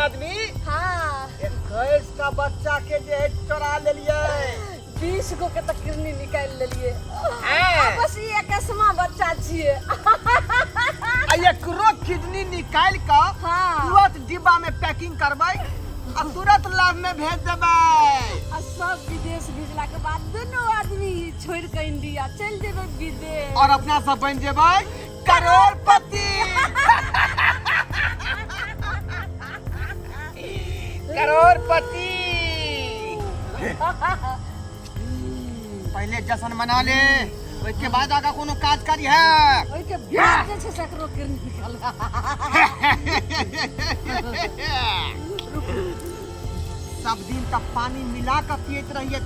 आदमी हाँ 21 का बच्चा के जे चोरा ले लिए 20 गो के तक किडनी निकाल लेलिए हैं? बस ये 21वां बच्चा छिए एकरो किडनी निकाल के हाँ तुरंत डिब्बा में पैकिंग करबै आ तुरंत लैब में भेज देबै आ सब विदेश भेजला के बाद दोनों आदमी छोड़ के इंडिया चल जेबै विदेश और अपना सब बन जेबै करोड़पति करोड़पति पहले जश्न मना ले उसके बाद आगा कोनो काज करी है ओइ के बाद जे छै सकरो किडनी निकाल सब दिन तक पानी मिला के पियत रहिए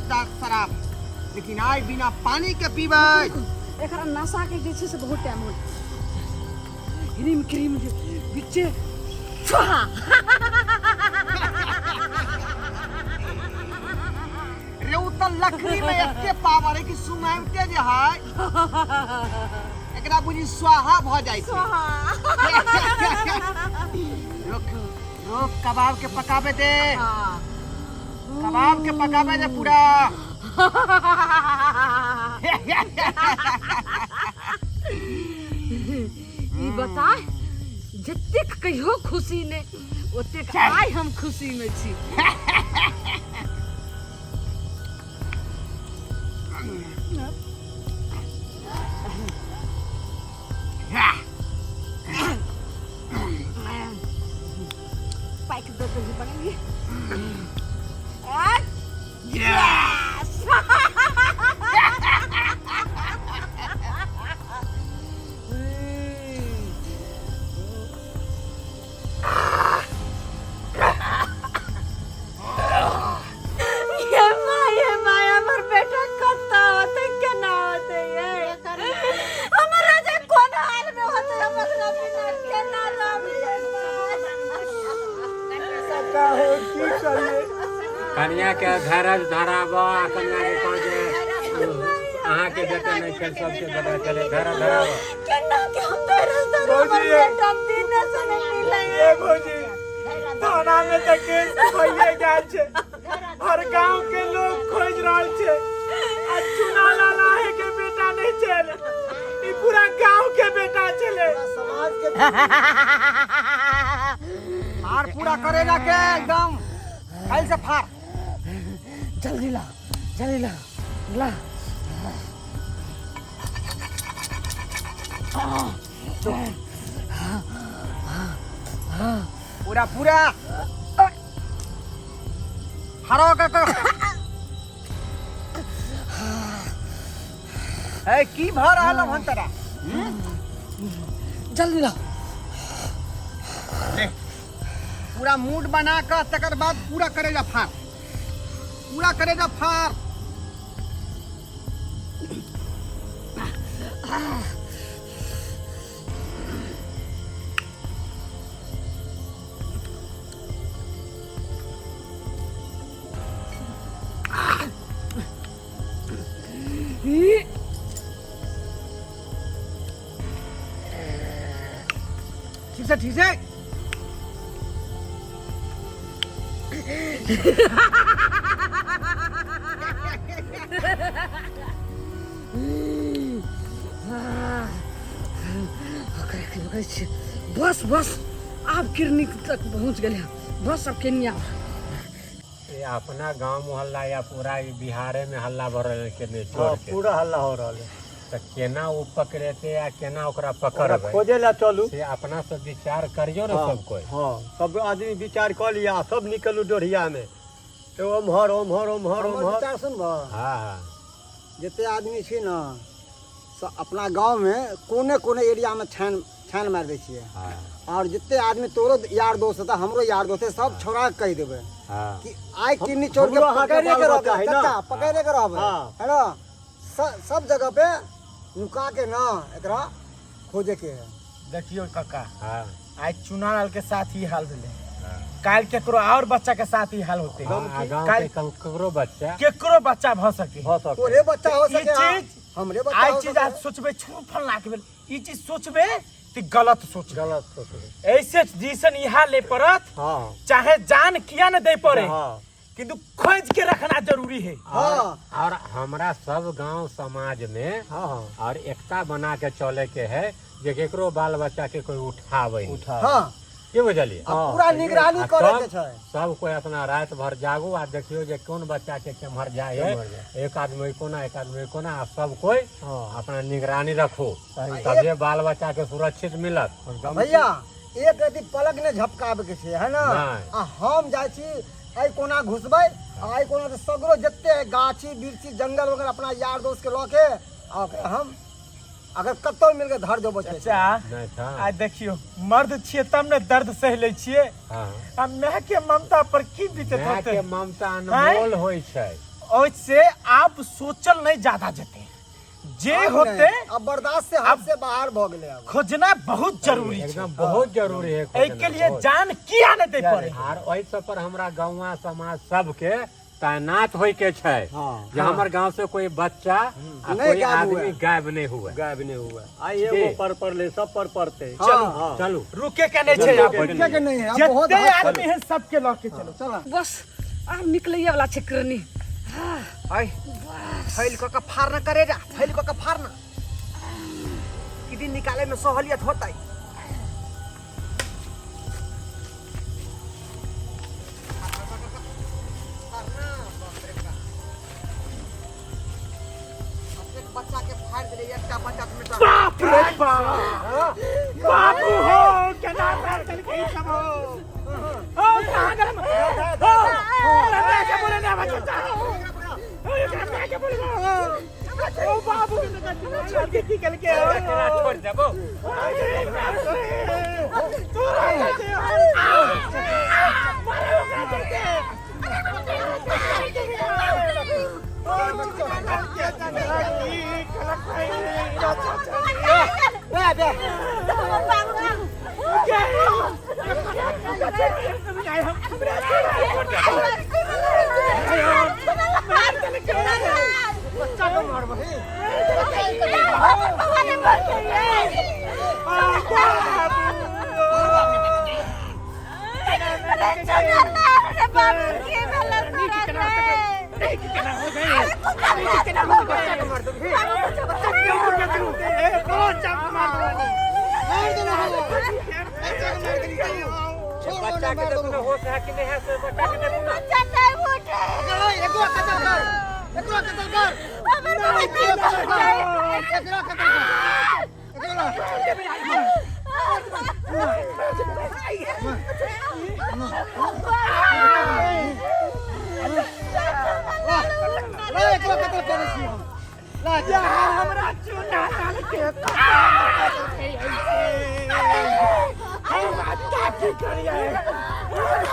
शराब लेकिन आज बिना पानी के पीबै एकरा नशा के जे छै से बहुत टाइम हो क्रीम क्रीम जे बिचे छुहा रे उ त लकड़ी में एते पावर है कि सुनाइते जे है एकरा बुझी स्वाहा भ जाय छै रोक रोक कबाब के पकाबे दे कबाब के पकाबे दे पूरा ई बता जतेक कहियो खुशी ने ओतेक आइ हम खुशी में छी पाइक दो तो बनेंगे यस ये माया हमर बेटा कत्ता होते केना होते ये हमरा जे कोन हाल में होते हमरा बिना केना रहबे सका हो की करिए कन्या के धरज धराबा कन्या के कह जे अहाँ के बेटा नहीं खेल सबके पता चले धरा धराबा केना के हम धरज धराबा बेटा दिन से नहीं मिले ए भौजी थाना में त केस भइए गेल छै हर गांव के लोग खोज रहल छै आ चुना लाला है के बेटा नहीं चले ई पूरा गांव के बेटा चले समाज के फार पूरा करेला के एकदम कल से फार जल्दी ला ला पूरा पूरा हरो का है की भ रहल हन तरा जल्दी ला ले पूरा मूड बना कर तकर बाद पूरा करेगा फार पूरा करेगा फार ठीक से बस आप किरनी तक पहुंच गए बस अब केनिया ये अपना गांव मोहल्ला या पूरा बिहार में हल्ला भर रहे के ने चोर के पूरा हल्ला हो रहा है तो केना वो पकड़ेते या केना ओकरा पकड़बे खोजे ला चलू से अपना सब विचार करियो ना सब कोई हाँ सब आदमी विचार कर लिया सब निकलू डोरिया में तो ओम्हर विचार सुन हाँ जते आदमी छी ना अपना गांव में कोने कोने एरिया में छान मार दै छियै हाँ और जितने आदमी तोरो यार दोस्त है हमरो यार दोस्त है सब छोड़ा कह देबे हाँ कि आइ किन्नी चोर के पकड़े के रहबे है ना पकड़े के रहबे है ना सब जगह पे नुका के ना एकरा खोजे के है। देखियो काका हाँ आज चुना लाल के साथ ही हाल भेले काल केकरो और बच्चा के साथ ही हाल होते गाँव के ककरो बच्चा केकरो बच्चा भ सके तोरे बच्चा हो ई सके चीज हमरे बच्चा आई हो चीज सके। आज सोचबे छू फलना के बेल ई चीज सोचबे त ती गलत सोच ऐसे जिसन यहाँ ले पड़त हाँ चाहे जान किया न दे पड़े हाँ किंतु खोज के रखना जरूरी है। और हमरा सब गांव समाज में हाँ और एकता बना के चले के है जे केकरो बाल बच्चा के कोई उठावे हाँ ये बुझलिए पूरा निगरानी करे के छै। सब कोई अपना रात भर जागू आ देखियो जे कौन बच्चा के केम्हर जाए है एक आदमी कोना एक आदमी कोना आ सब कोई अपना निगरानी रखो तबे बाल बच्चा के सुरक्षित मिलत। भैया एक यदि पलक ने झपकाबे के छै है ना आ हम जाय छी आई कोना घुसबै आई कोना से सगरो जत्ते गाछी बिरछी जंगल वगैरह अपना यार दोस्त के लके आ हम अगर कतौ मिल के धर देबो छै। अच्छा आ देखियो मर्द छिए तब ने दर्द सह ले छिए आ माय के ममता पर की बीतत माय होते के ममता अनमोल होय छै ओइसे आप सोचल नहीं ज्यादा जते जे होते अब बर्दाश्त से हद से बाहर भ गेले अब खोजना बहुत जरूरी है एकदम बहुत जरूरी है ए के लिए जान किया न दे पड़े और ओइ सब पर हमरा गांवा समाज सब के तैनात होय के छै जे हमर गांव से कोई बच्चा आ कोई आदमी गायब नहीं हुआ आई एगो पर ले सब पर पड़ते चलो रुके के नहीं छै आप रुके के नहीं है अब बहुत जितने आदमी है सबके लके चलो चला बस अब निकले वाला छै करनी आई फैल क फार न करे जा फैल क फार न किदी निकाले में सहूलियत होता है। बच्चा के फाड़ दे एकटा बच्चा में बाप रे बाप बाबू हो केना मार चल के सब हो कहां गए मैं के बोले ना बच्चा मैं के बोले ओ बाबू छोड़ के निकल के छोड़ देबो तू बच्चा के देखो होश है कि नहीं है से बच्चा के देखो बच्चा नहीं उठे एकरो कतल कर एकरो कतल करे छी हम राजा हमरा चुना डाल के हम क्या की करिए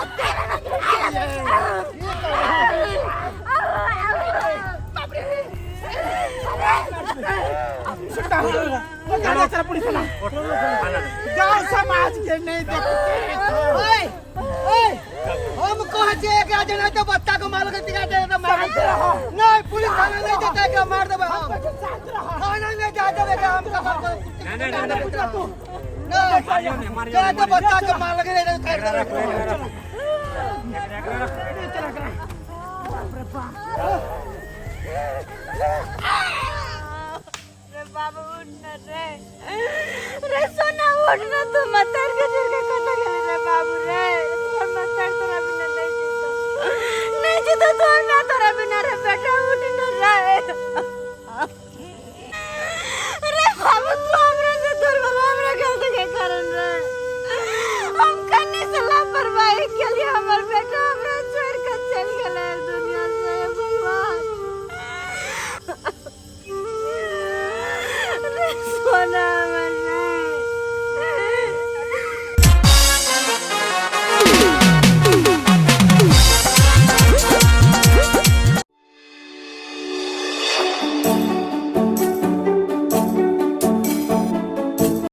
गाँव समाज के नहीं देखते हम कह जे एकरा जना तो बच्चा को मार के टिका दे तो मार नहीं पुलिस थाना नहीं जाता के मार देबे हम थाना में जा देबे के हम नहीं तो बच्चा को मार के नहीं कर बाबू उठना रे सोना उठना तू मतर के दिल के करना रे बाबू रे तू मतर तोरा बिना नहीं जीता तो मैं तोरा बिना रे बेटा उठना रे